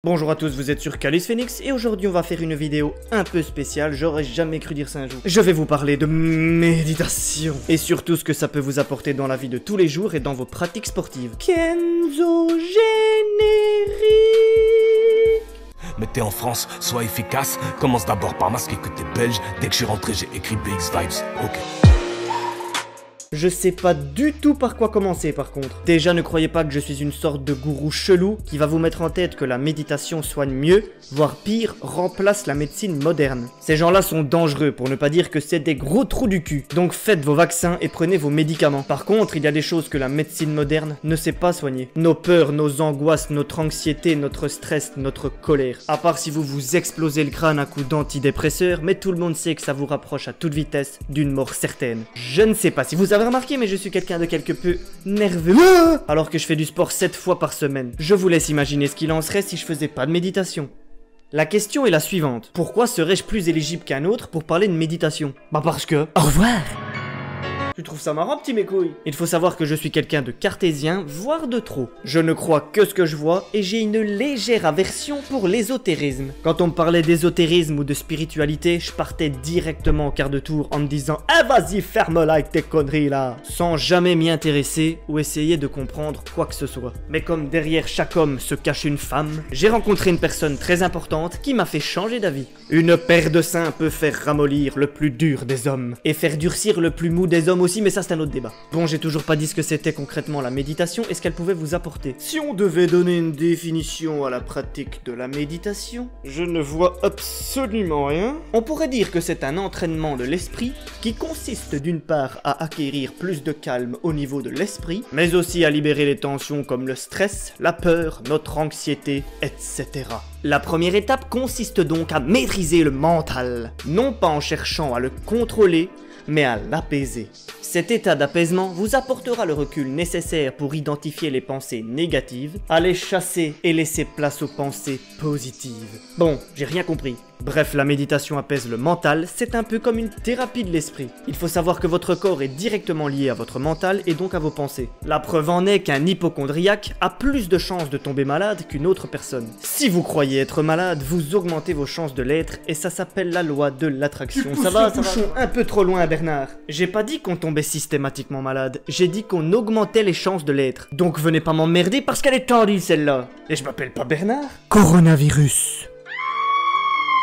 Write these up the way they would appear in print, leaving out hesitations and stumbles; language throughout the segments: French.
Bonjour à tous, vous êtes sur Calus Phoenix et aujourd'hui on va faire une vidéo un peu spéciale, j'aurais jamais cru dire ça un jour. Je vais vous parler de méditation et surtout ce que ça peut vous apporter dans la vie de tous les jours et dans vos pratiques sportives. Kenzo générique. Mais t'es en France, sois efficace. Commence d'abord par masquer que t'es belge. Dès que je suis rentré, j'ai écrit BX Vibes. Ok. Je sais pas du tout par quoi commencer par contre. Déjà ne croyez pas que je suis une sorte de gourou chelou qui va vous mettre en tête que la méditation soigne mieux, voire pire, remplace la médecine moderne. Ces gens-là sont dangereux pour ne pas dire que c'est des gros trous du cul. Donc faites vos vaccins et prenez vos médicaments. Par contre, il y a des choses que la médecine moderne ne sait pas soigner. Nos peurs, nos angoisses, notre anxiété, notre stress, notre colère. À part si vous vous explosez le crâne à coups d'antidépresseurs, mais tout le monde sait que ça vous rapproche à toute vitesse d'une mort certaine. Je ne sais pas si vous avez remarqué, mais je suis quelqu'un de quelque peu nerveux alors que je fais du sport 7 fois par semaine. Je vous laisse imaginer ce qu'il en serait si je faisais pas de méditation. La question est la suivante. Pourquoi serais-je plus éligible qu'un autre pour parler de méditation? Bah parce que... Au revoir. Tu trouves ça marrant, petit mes couilles? Il faut savoir que je suis quelqu'un de cartésien, voire de trop. Je ne crois que ce que je vois et j'ai une légère aversion pour l'ésotérisme. Quand on me parlait d'ésotérisme ou de spiritualité, je partais directement au quart de tour en me disant « Eh vas-y, ferme-la avec tes conneries là !» sans jamais m'y intéresser ou essayer de comprendre quoi que ce soit. Mais comme derrière chaque homme se cache une femme, j'ai rencontré une personne très importante qui m'a fait changer d'avis. Une paire de seins peut faire ramollir le plus dur des hommes et faire durcir le plus mou des hommes aussi, mais ça c'est un autre débat. Bon, j'ai toujours pas dit ce que c'était concrètement la méditation et ce qu'elle pouvait vous apporter. Si on devait donner une définition à la pratique de la méditation, je ne vois absolument rien. On pourrait dire que c'est un entraînement de l'esprit qui consiste d'une part à acquérir plus de calme au niveau de l'esprit, mais aussi à libérer les tensions comme le stress, la peur, notre anxiété, etc. La première étape consiste donc à maîtriser le mental, non pas en cherchant à le contrôler, mais à l'apaiser. Cet état d'apaisement vous apportera le recul nécessaire pour identifier les pensées négatives, à les chasser et laisser place aux pensées positives. Bon, j'ai rien compris. Bref, la méditation apaise le mental, c'est un peu comme une thérapie de l'esprit. Il faut savoir que votre corps est directement lié à votre mental et donc à vos pensées. La preuve en est qu'un hypocondriaque a plus de chances de tomber malade qu'une autre personne. Si vous croyez être malade, vous augmentez vos chances de l'être et ça s'appelle la loi de l'attraction. Ça va un peu trop loin, Bernard. J'ai pas dit qu'on tombait systématiquement malade, j'ai dit qu'on augmentait les chances de l'être. Donc venez pas m'emmerder parce qu'elle est tendue celle-là. Et je m'appelle pas Bernard. Coronavirus.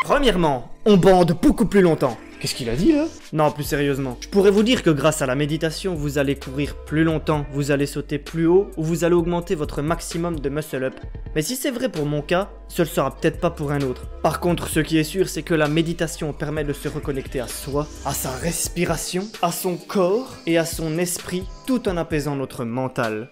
Premièrement, on bande beaucoup plus longtemps. Qu'est-ce qu'il a dit là? Non, plus sérieusement. Je pourrais vous dire que grâce à la méditation, vous allez courir plus longtemps, vous allez sauter plus haut ou vous allez augmenter votre maximum de muscle up. Mais si c'est vrai pour mon cas, ce ne sera peut-être pas pour un autre. Par contre, ce qui est sûr, c'est que la méditation permet de se reconnecter à soi, à sa respiration, à son corps et à son esprit, tout en apaisant notre mental.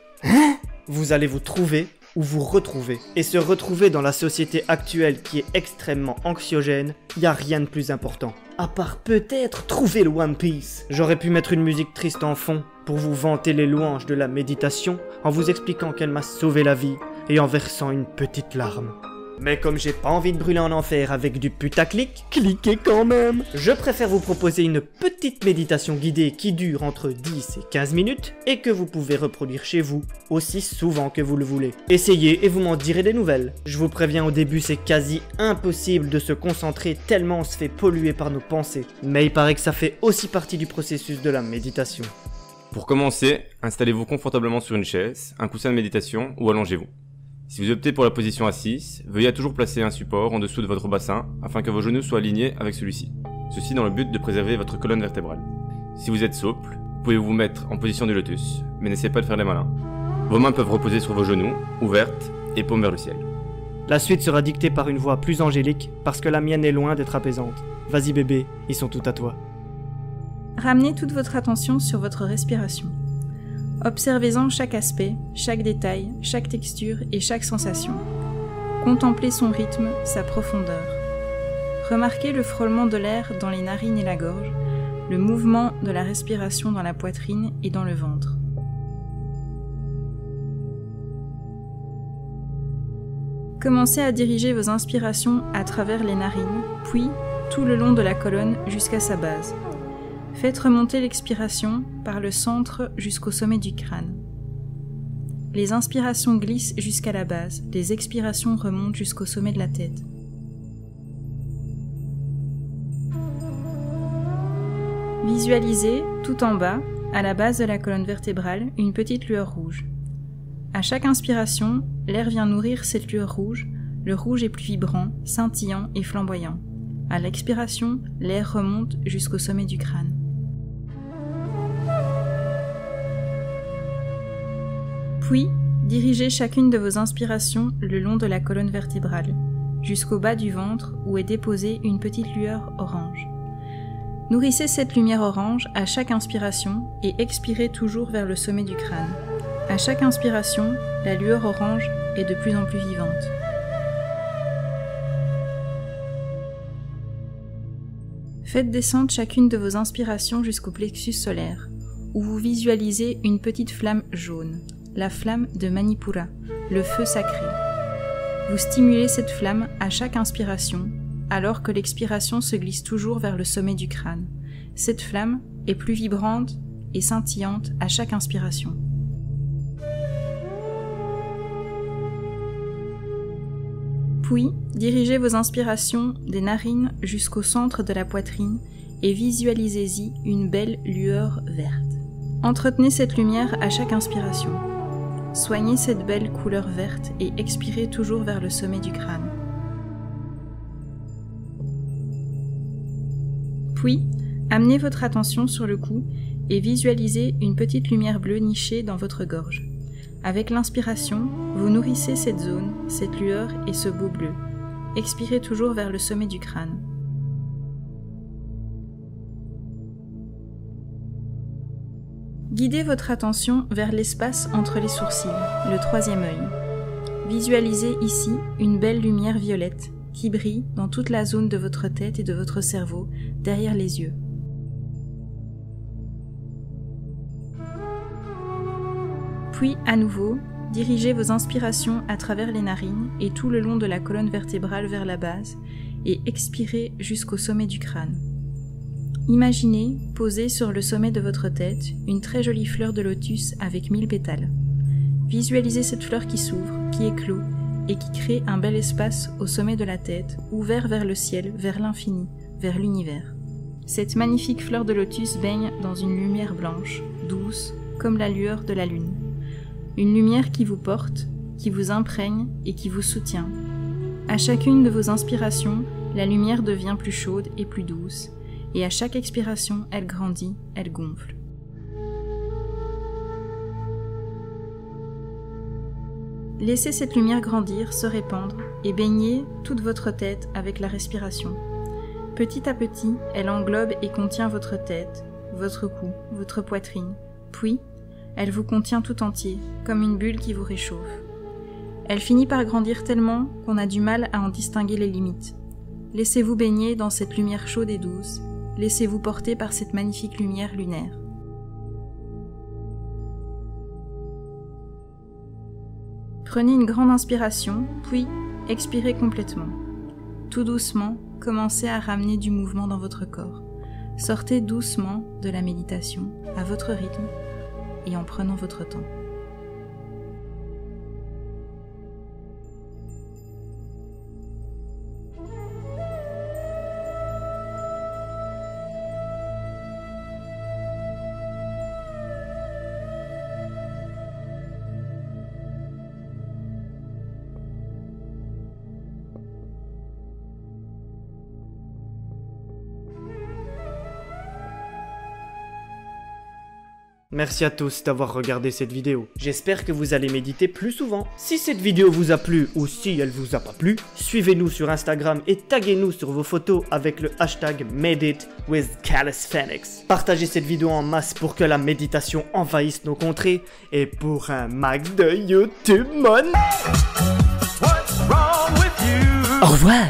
Vous allez vous trouver ou vous retrouver. Et se retrouver dans la société actuelle qui est extrêmement anxiogène, y a rien de plus important. À part peut-être trouver le One Piece. J'aurais pu mettre une musique triste en fond pour vous vanter les louanges de la méditation en vous expliquant qu'elle m'a sauvé la vie et en versant une petite larme. Mais comme j'ai pas envie de brûler en enfer avec du putaclic, cliquez quand même. Je préfère vous proposer une petite méditation guidée qui dure entre 10 et 15 minutes et que vous pouvez reproduire chez vous aussi souvent que vous le voulez. Essayez et vous m'en direz des nouvelles. Je vous préviens, au début c'est quasi impossible de se concentrer tellement on se fait polluer par nos pensées. Mais il paraît que ça fait aussi partie du processus de la méditation. Pour commencer, installez-vous confortablement sur une chaise, un coussin de méditation ou allongez-vous. Si vous optez pour la position assise, veuillez toujours placer un support en dessous de votre bassin afin que vos genoux soient alignés avec celui-ci. Ceci dans le but de préserver votre colonne vertébrale. Si vous êtes souple, vous pouvez vous mettre en position du lotus, mais n'essayez pas de faire les malins. Vos mains peuvent reposer sur vos genoux, ouvertes et paumes vers le ciel. La suite sera dictée par une voix plus angélique parce que la mienne est loin d'être apaisante. Vas-y bébé, ils sont tout à toi. Ramenez toute votre attention sur votre respiration. Observez-en chaque aspect, chaque détail, chaque texture et chaque sensation. Contemplez son rythme, sa profondeur. Remarquez le frôlement de l'air dans les narines et la gorge, le mouvement de la respiration dans la poitrine et dans le ventre. Commencez à diriger vos inspirations à travers les narines, puis tout le long de la colonne jusqu'à sa base. Faites remonter l'expiration par le centre jusqu'au sommet du crâne. les inspirations glissent jusqu'à la base, les expirations remontent jusqu'au sommet de la tête. Visualisez, tout en bas, à la base de la colonne vertébrale, une petite lueur rouge. À chaque inspiration, l'air vient nourrir cette lueur rouge. Le rouge est plus vibrant, scintillant et flamboyant. À l'expiration, l'air remonte jusqu'au sommet du crâne. Puis, dirigez chacune de vos inspirations le long de la colonne vertébrale, jusqu'au bas du ventre où est déposée une petite lueur orange. Nourrissez cette lumière orange à chaque inspiration et expirez toujours vers le sommet du crâne. À chaque inspiration, la lueur orange est de plus en plus vivante. Faites descendre chacune de vos inspirations jusqu'au plexus solaire, où vous visualisez une petite flamme jaune, la flamme de Manipura, le feu sacré. Vous stimulez cette flamme à chaque inspiration, alors que l'expiration se glisse toujours vers le sommet du crâne. Cette flamme est plus vibrante et scintillante à chaque inspiration. Puis, dirigez vos inspirations des narines jusqu'au centre de la poitrine et visualisez-y une belle lueur verte. Entretenez cette lumière à chaque inspiration. Soignez cette belle couleur verte et expirez toujours vers le sommet du crâne. Puis, amenez votre attention sur le cou et visualisez une petite lumière bleue nichée dans votre gorge. Avec l'inspiration, vous nourrissez cette zone, cette lueur et ce beau bleu. Expirez toujours vers le sommet du crâne. Guidez votre attention vers l'espace entre les sourcils, le troisième œil. Visualisez ici une belle lumière violette qui brille dans toute la zone de votre tête et de votre cerveau, derrière les yeux. Puis, à nouveau, dirigez vos inspirations à travers les narines et tout le long de la colonne vertébrale vers la base et expirez jusqu'au sommet du crâne. Imaginez, posée sur le sommet de votre tête, une très jolie fleur de lotus avec 1000 pétales. Visualisez cette fleur qui s'ouvre, qui éclot et qui crée un bel espace au sommet de la tête, ouvert vers le ciel, vers l'infini, vers l'univers. Cette magnifique fleur de lotus baigne dans une lumière blanche, douce, comme la lueur de la lune. Une lumière qui vous porte, qui vous imprègne et qui vous soutient. À chacune de vos inspirations, la lumière devient plus chaude et plus douce, et à chaque expiration, elle grandit, elle gonfle. Laissez cette lumière grandir, se répandre et baigner toute votre tête avec la respiration. Petit à petit, elle englobe et contient votre tête, votre cou, votre poitrine, puis elle vous contient tout entier, comme une bulle qui vous réchauffe. Elle finit par grandir tellement qu'on a du mal à en distinguer les limites. Laissez-vous baigner dans cette lumière chaude et douce, laissez-vous porter par cette magnifique lumière lunaire. Prenez une grande inspiration, puis expirez complètement. Tout doucement, commencez à ramener du mouvement dans votre corps. Sortez doucement de la méditation, à votre rythme, et en prenant votre temps. Merci à tous d'avoir regardé cette vidéo. J'espère que vous allez méditer plus souvent. Si cette vidéo vous a plu ou si elle vous a pas plu, suivez-nous sur Instagram et taguez-nous sur vos photos avec le hashtag #MeditWithCalisthenics. Partagez cette vidéo en masse pour que la méditation envahisse nos contrées et pour un max de YouTube Money. Au revoir.